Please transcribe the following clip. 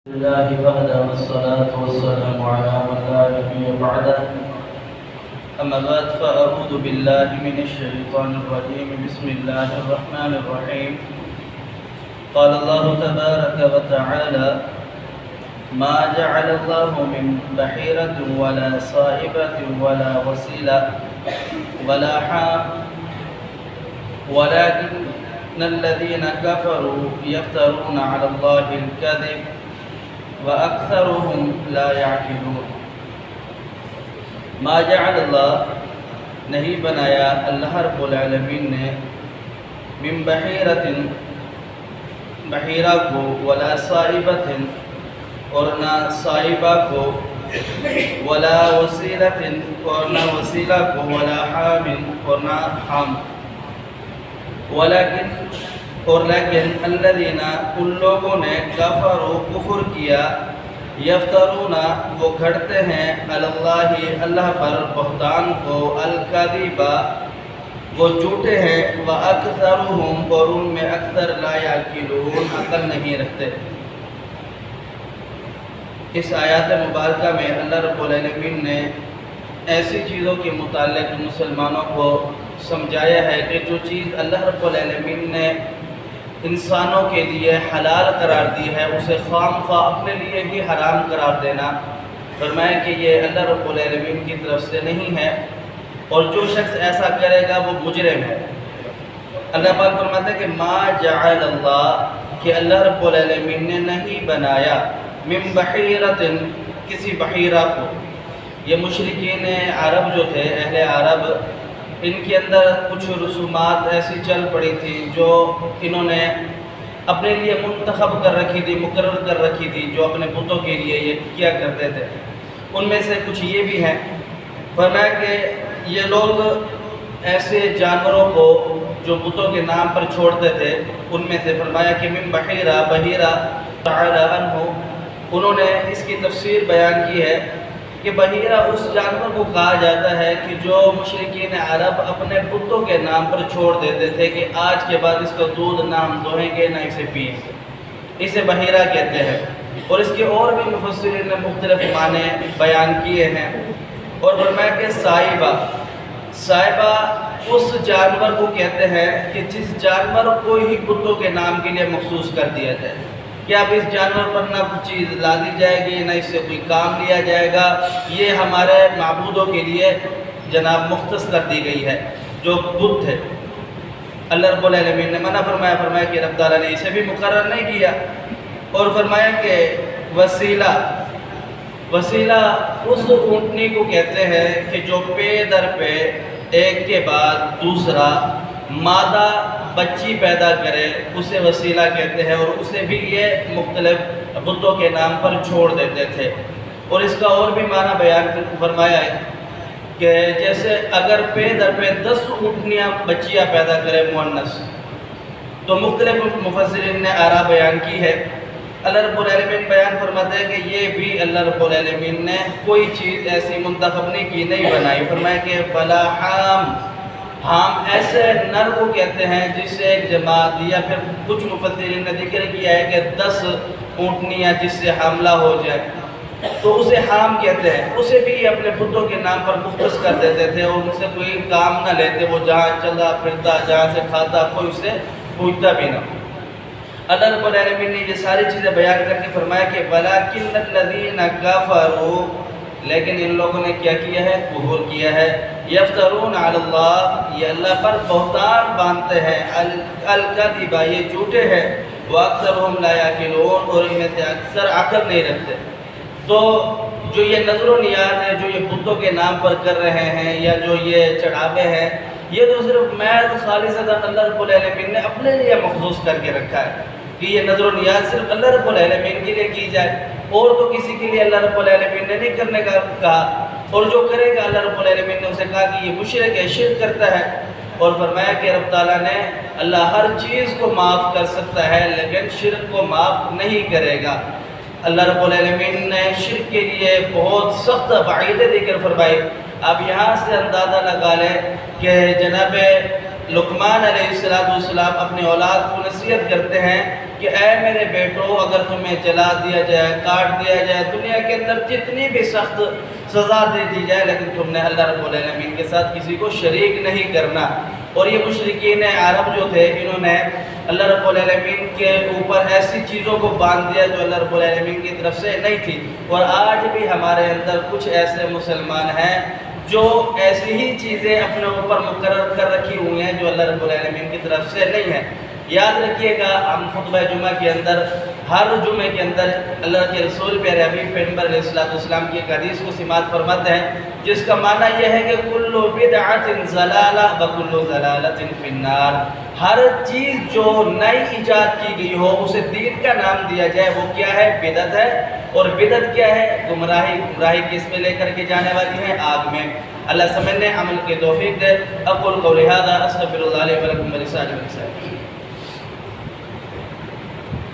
لله وحده والصلاة والسلام على من لا نبي بعده. أما بعد فأعوذ بالله من الشيطان الرجيم. بسم الله الرحمن الرحيم. قال الله تبارك وتعالى: ما جعل الله من بحيرة ولا صائبة ولا وسيلة ولا حام ولكن الذين كفروا يفترون على الله الكذب وأكثرهم لا يعقلون. ما جعل اللہ نہیں بنایا اللہ رب العالمین نے من بحیرۃ بحیرہ کو ولا صائبۃ اور نہ صائبہ کو ولا وسیلۃ اور نہ وسیلہ کو ولا حام اور نہ حام لیکن الذین ان لوگوں نے کفروا کفر کیا یفترون وہ گھڑتے ہیں اللہ اللہ پر بہتان کو الکذب وہ جھوٹے ہیں واکثرهم اور ان میں اکثر لا یعقلون عقل نہیں رکھتے. اس آیات مبارکہ میں اللہ رب العالمین نے ایسی چیزوں کے متعلق مسلمانوں کو سمجھایا ہے کہ جو چیز اللہ رب العالمین نے انسانوں کے لیے حلال قرار دی ہے اسے خام خواہ اپنے لیے ہی حرام قرار دینا. فرمایا کہ یہ اللہ رب العالمین کی طرف سے نہیں ہے اور جو شخص ایسا کرے گا وہ مجرم ہے. اللہ پاک فرماتا ہے کہ ما جعل اللہ کہ اللہ رب العالمین نے نہیں بنایا من بحیرۃ کسی بحیرہ کو. یہ مشرکین عرب جو تھے اہل عرب ان کے اندر کچھ رسومات ایسی چل پڑی تھی جو انہوں نے اپنے لیے منتخب کر رکھی تھی مقرر کر رکھی تھی جو اپنے بتوں کے لیے یہ کیا کرتے تھے. ان میں سے کچھ یہ بھی ہیں. فرمایا کہ یہ لوگ ایسے جانوروں کو جو بتوں کے نام پر چھوڑتے تھے ان میں سے فرمایا کہ من بحیرہ تعالی عنہ انہوں نے اس کی تفسیر بیان کی ہے کہ بحیرہ اس جانور کو کہا جاتا ہے کہ جو مشرکین عرب اپنے بتوں کے نام پر چھوڑ دیتے تھے کہ آج کے بعد اس کا دودھ نہ ہم دوہیں گے نہ اسے پئیں گے. اسے بحیرہ کہتے ہیں. اور اس کے اور بھی مفسرین نے مختلف معنی بیان کیے ہیں. اور فرمایا کہ صائبہ اس جانور کو کہتے ہیں کہ جس جانور کو ہی بتوں کے نام کے لیے مخصوص کر دیا جائے کہ اب اس جانور پر نہ کچھ چیز لا دی جائے گی نہ اس سے کوئی کام لیا جائے گا. یہ ہمارے معبودوں کے لیے جناب مختص کر دی گئی ہے جو بت ہے. اللہ رب العالمین نے منع فرمایا کہ رب تعالیٰ نے اسے بھی مقرر نہیں کیا. اور فرمایا کہ وسیلہ اس اونٹنی کو کہتے ہیں کہ جو پے در پہ ایک کے بعد دوسرا مادہ بچی پیدا کرے اسے وسیلہ کہتے ہیں. اور اسے بھی یہ مختلف بتوں کے نام پر چھوڑ دیتے تھے. اور اس کا اور بھی معنی بیان فرمایا ہے کہ جیسے اگر پے در پہ 10 اونٹنیاں بچیاں پیدا کرے مؤنث تو مختلف مفسرین نے آراء بیان کی ہے. اللہ رب العالمین بیان فرماتے ہیں کہ یہ بھی اللہ رب العالمین نے کوئی چیز ایسی منتخب نہیں بنائی. فرمایا کہ بلا حام ایسے نر کو کہتے ہیں جس سے ایک جماعت یا پھر کچھ مفسرین نے ذکر کیا ہے کہ 10 اونٹنیاں جس سے حاملہ ہو جائے تو اسے حام کہتے ہیں. اسے بھی اپنے بتوں کے نام پر مختص کر دیتے تھے اور ان سے کوئی کام نہ لیتے. وہ جہاں چلا پھرتا جہاں سے کھاتا کوئی اسے پوچھتا بھی نہ. اللہ رب العالمین نے یہ ساری چیزیں بیان کر کے فرمایا کہ وَلَٰكِنَّ الَّذِينَ كَفَرُوا لیکن ان لوگوں نے کیا کیا ہے کفر کیا ہے. یفترون علی اللہ یہ اللہ پر بہتان باندھتے ہیں الکذب یہ جھوٹے ہیں. واکثرهم لا یعقلون اور ان میں سے اکثر عقل نہیں رکھتے. تو جو یہ نظر و نیاز ہے جو یہ بتوں کے نام پر کر رہے ہیں یا جو یہ چڑھاوے ہیں یہ تو صرف محض خالصتاً اللہ رب العالمین نے اپنے لیے مخصوص کر کے رکھا ہے کہ یہ نظر و نیاز صرف اللہ رب العالمین کے لیے کی جائے اور تو کسی کے لیے اللہ رب العالمین نے نہیں کرنے کا کہا. اور جو کرے گا اللہ رب العالمین نے اسے کہا کہ یہ مشرک ہے شرک کرتا ہے. اور فرمایا کہ رب تعالیٰ نے اللہ ہر چیز کو معاف کر سکتا ہے لیکن شرک کو معاف نہیں کرے گا. اللہ رب العالمین نے شرک کے لیے بہت سخت وعیدیں ذکر فرمائی. آپ یہاں سے اندازہ لگا لیں کہ جناب لقمان علیہ السلام اپنی اولاد کو نصیحت کرتے ہیں کہ اے میرے بیٹو اگر تمہیں جلا دیا جائے، کاٹ دیا جائے، دنیا کے اندر جتنی بھی سخت سزا دے دی جائے، لیکن تم نے اللہ رب العالمین کے ساتھ کسی کو شریک نہیں کرنا۔ اور یہ مشرکین عرب جو تھے، انہوں نے اللہ رب العالمین کے اوپر ایسی چیزوں کو باندھ دیا جو اللہ رب العالمین کی طرف سے نہیں تھی۔ اور آج بھی ہمارے اندر کچھ ایسے مسلمان ہیں جو ایسی ہی چیزیں اپنے اوپر مقرر کر رکھی ہوئی ہیں جو اللہ رب العالمین کی طرف سے نہیں ہے۔ یاد رکھیے گا، ہم خطبہ جمعہ کے اندر ہر جمعے کے اندر اللہ کے رسول پیارے حبیب پیغمبر علیہ السلام کی ایک حدیث کو سماعت فرماتے ہیں، جس کا معنی یہ ہے کہ کل بدعۃ ضلالہ وکل ضلالۃ فی النار۔ ہر چیز جو نئی ایجاد کی گئی ہو اسے دین کا نام دیا جائے، وہ کیا ہے؟ بدعت ہے۔ اور بدعت کیا ہے؟ گمراہی۔ گمراہی کس میں لے کر کے جانے والی ہے؟ آگ میں۔ اللہ سمجھنے عمل کے توفیق دے۔ اقول قولی ھذا استغفر اللہ لی ولکم ولسائر المسلمین۔